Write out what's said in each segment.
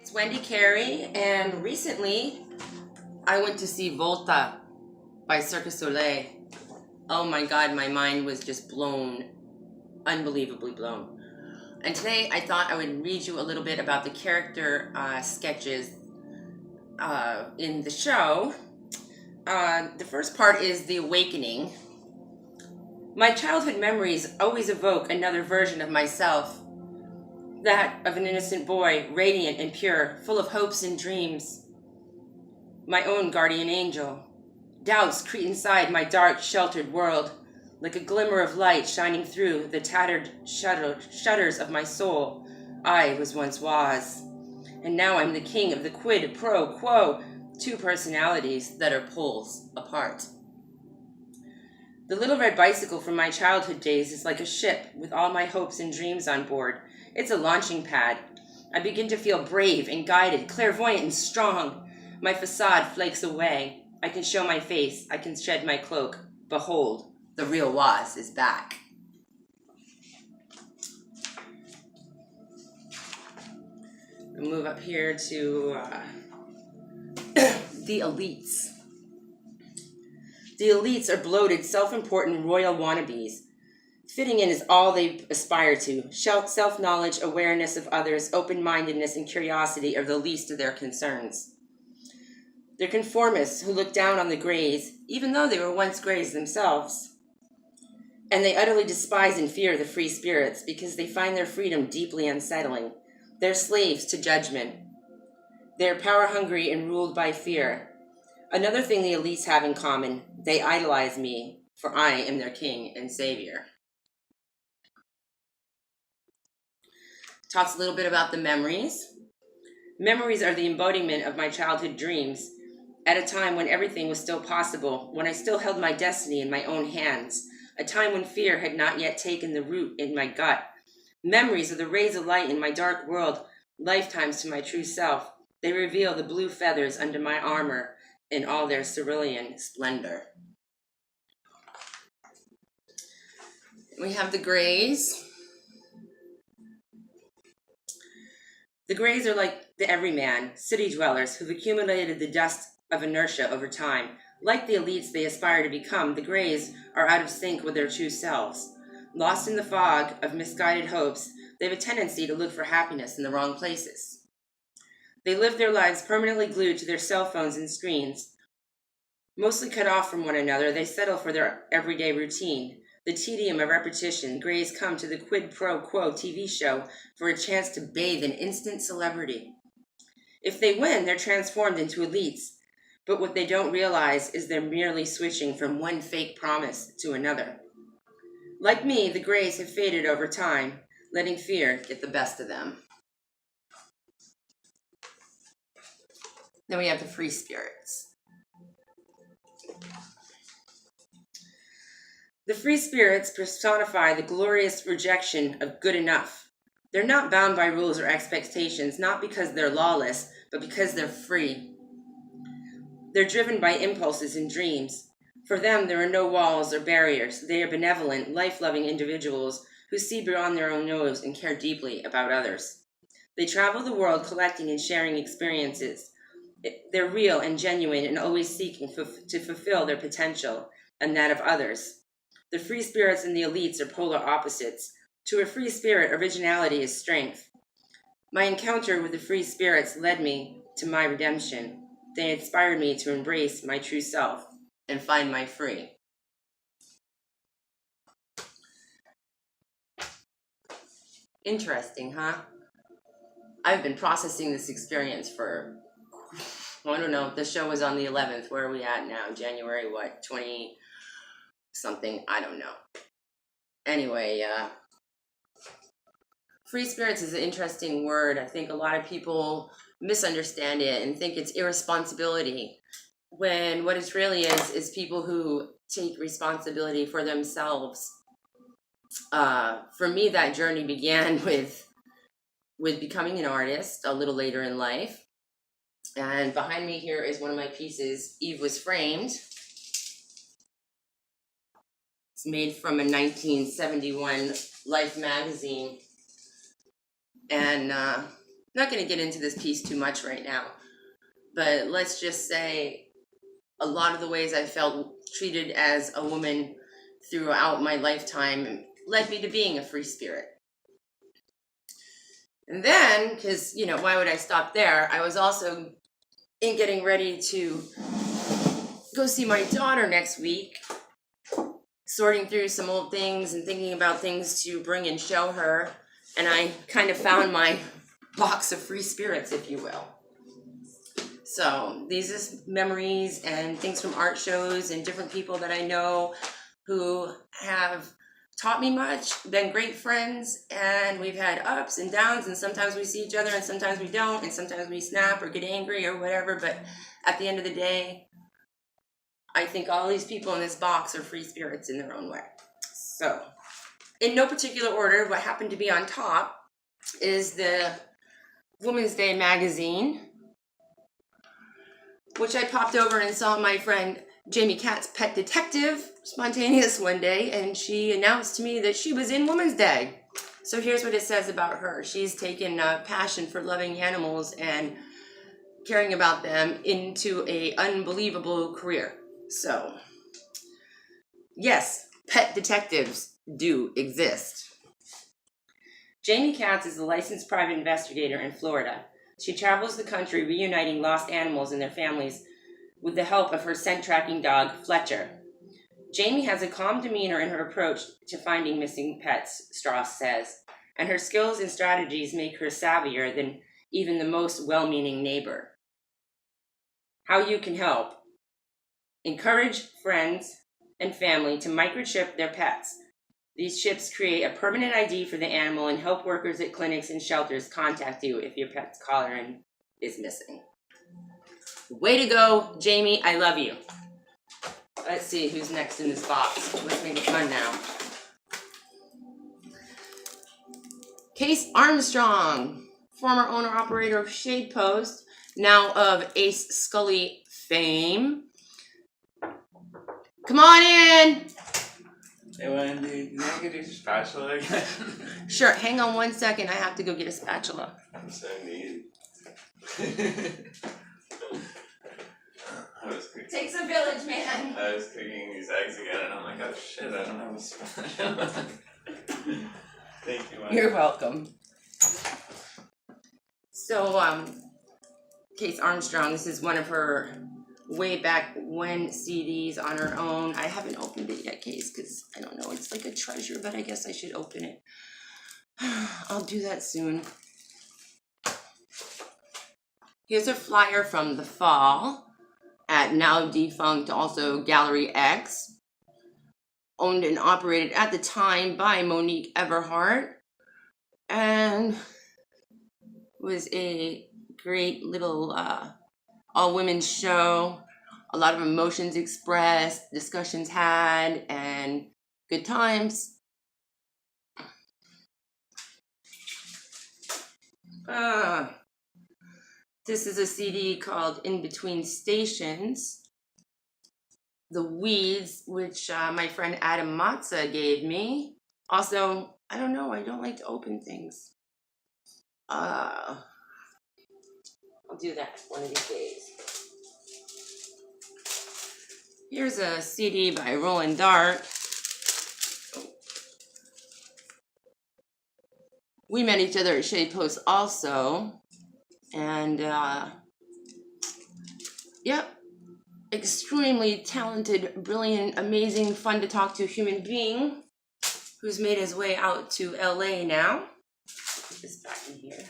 It's Wendy Carey, and recently I went to see Volta by Cirque du Soleil. Oh my god, my mind was just blown, unbelievably blown. And today I thought I would read you a little bit about the character sketches in the show. The first part is The Awakening. My childhood memories always evoke another version of myself, that of an innocent boy, radiant and pure, full of hopes and dreams. My own guardian angel. Doubts creep inside my dark, sheltered world, like a glimmer of light shining through the tattered shutters of my soul. I was, and now I'm the king of the quid pro quo, two personalities that are poles apart. The little red bicycle from my childhood days is like a ship with all my hopes and dreams on board. It's a launching pad. I begin to feel brave and guided, clairvoyant and strong. My facade flakes away. I can show my face. I can shed my cloak. Behold, the real Waz is back. We'll move up here to the elites. The elites are bloated, self-important royal wannabes. Fitting in is all they aspire to. Self-knowledge, awareness of others, open-mindedness, and curiosity are the least of their concerns. They're conformists who look down on the Greys, even though they were once Greys themselves. And they utterly despise and fear the free spirits because they find their freedom deeply unsettling. They're slaves to judgment. They're power-hungry and ruled by fear. Another thing the elites have in common, they idolize me, for I am their king and savior. Talks a little bit about the memories. Memories are the embodiment of my childhood dreams, at a time when everything was still possible, when I still held my destiny in my own hands, a time when fear had not yet taken the root in my gut. Memories are the rays of light in my dark world, lifetimes to my true self. They reveal the blue feathers under my armor in all their cerulean splendor. We have the Greys. The Greys are like the everyman, city dwellers who've accumulated the dust of inertia over time. Like the elites they aspire to become, the Greys are out of sync with their true selves. Lost in the fog of misguided hopes, they have a tendency to look for happiness in the wrong places. They live their lives permanently glued to their cell phones and screens. Mostly cut off from one another, they settle for their everyday routine. The tedium of repetition, Greys come to the quid pro quo TV show for a chance to bathe in instant celebrity. If they win, they're transformed into elites. But what they don't realize is they're merely switching from one fake promise to another. Like me, the Greys have faded over time, letting fear get the best of them. Then we have the free spirits. The free spirits personify the glorious rejection of good enough. They're not bound by rules or expectations, not because they're lawless, but because they're free. They're driven by impulses and dreams. For them, there are no walls or barriers. They are benevolent, life-loving individuals who see beyond their own nose and care deeply about others. They travel the world collecting and sharing experiences. They're real and genuine and always seeking to fulfill their potential and that of others. The free spirits and the elites are polar opposites. To a free spirit, originality is strength. My encounter with the free spirits led me to my redemption. They inspired me to embrace my true self and find my free. Interesting, huh? I've been processing this experience for, I don't know, the show was on the 11th. Where are we at now? January, 20 something? I don't know. Anyway, free spirits is an interesting word. I think a lot of people misunderstand it and think it's irresponsibility, when what it really is people who take responsibility for themselves. For me, that journey began with becoming an artist a little later in life. And behind me here is one of my pieces, Eve Was Framed. It's made from a 1971 Life magazine. And not going to get into this piece too much right now, but let's just say a lot of the ways I felt treated as a woman throughout my lifetime led me to being a free spirit. And then, because, why would I stop there? I was also in getting ready to go see my daughter next week, sorting through some old things and thinking about things to bring and show her. And I kind of found my box of free spirits, if you will. So these are memories and things from art shows and different people that I know who have taught me much, been great friends, and we've had ups and downs, and sometimes we see each other and sometimes we don't, and sometimes we snap or get angry or whatever, but at the end of the day, I think all these people in this box are free spirits in their own way. So, in no particular order, what happened to be on top is the Women's Day magazine, which I popped over and saw my friend Jamie Katz's pet detective spontaneous one day, and she announced to me that she was in Women's Day. So here's what it says about her. She's taken a passion for loving animals and caring about them into an unbelievable career. So, yes, pet detectives do exist. Jamie Katz is a licensed private investigator in Florida. She travels the country reuniting lost animals and their families with the help of her scent-tracking dog, Fletcher. Jamie has a calm demeanor in her approach to finding missing pets, Strauss says, and her skills and strategies make her savvier than even the most well-meaning neighbor. How you can help. Encourage friends and family to microchip their pets. These chips create a permanent ID for the animal and help workers at clinics and shelters contact you if your pet's collar is missing. Way to go, Jamie. I love you. Let's see who's next in this box. Let's make it fun now. Case Armstrong, former owner-operator of Shade Post, now of Ace Scully fame. Come on in. Hey, Wendy, do you want to get your spatula again? Sure, hang on 1 second. I have to go get a spatula. I'm so neat. Takes a village, man. I was cooking these eggs again, and I'm like, oh shit, I don't have a spatula. Thank you, Wendy. You're welcome. So, Case Armstrong, this is one of her way back when CDs on her own. I haven't opened it yet, Case, because I don't know, it's like a treasure, but I guess I should open it. I'll do that soon. Here's a flyer from the fall at now defunct also Gallery X, owned and operated at the time by Monique Everhart, and was a great little all-women's show. A lot of emotions expressed, discussions had, and good times. This is a CD called In Between Stations. The Weeds, which my friend Adam Matza gave me. Also, I don't know, I don't like to open things. I'll do that one of these days. Here's a CD by Roland Dart. We met each other at Shade Post also. And, yep, extremely talented, brilliant, amazing, fun to talk to human being who's made his way out to LA now. Put this back in here.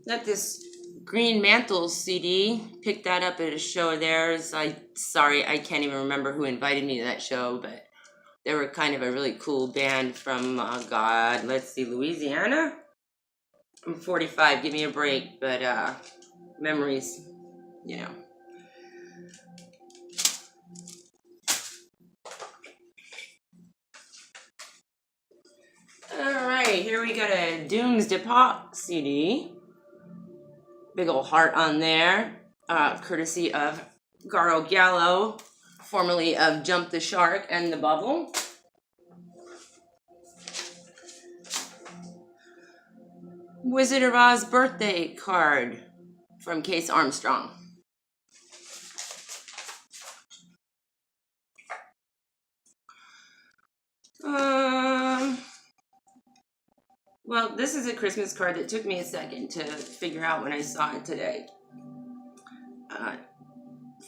Got this Green Mantles CD. Picked that up at a show of theirs. Sorry, I can't even remember who invited me to that show, but they were kind of a really cool band from, let's see, Louisiana? I'm 45, give me a break, but memories, you know. Alright, here we got a Doomsday Pop CD. Big old heart on there, courtesy of Garo Gallo, formerly of Jump the Shark and The Bubble. Wizard of Oz birthday card from Case Armstrong. Well, this is a Christmas card that took me a second to figure out when I saw it today.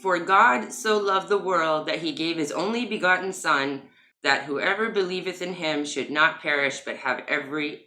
For God so loved the world that he gave his only begotten Son, that whoever believeth in him should not perish but have everlasting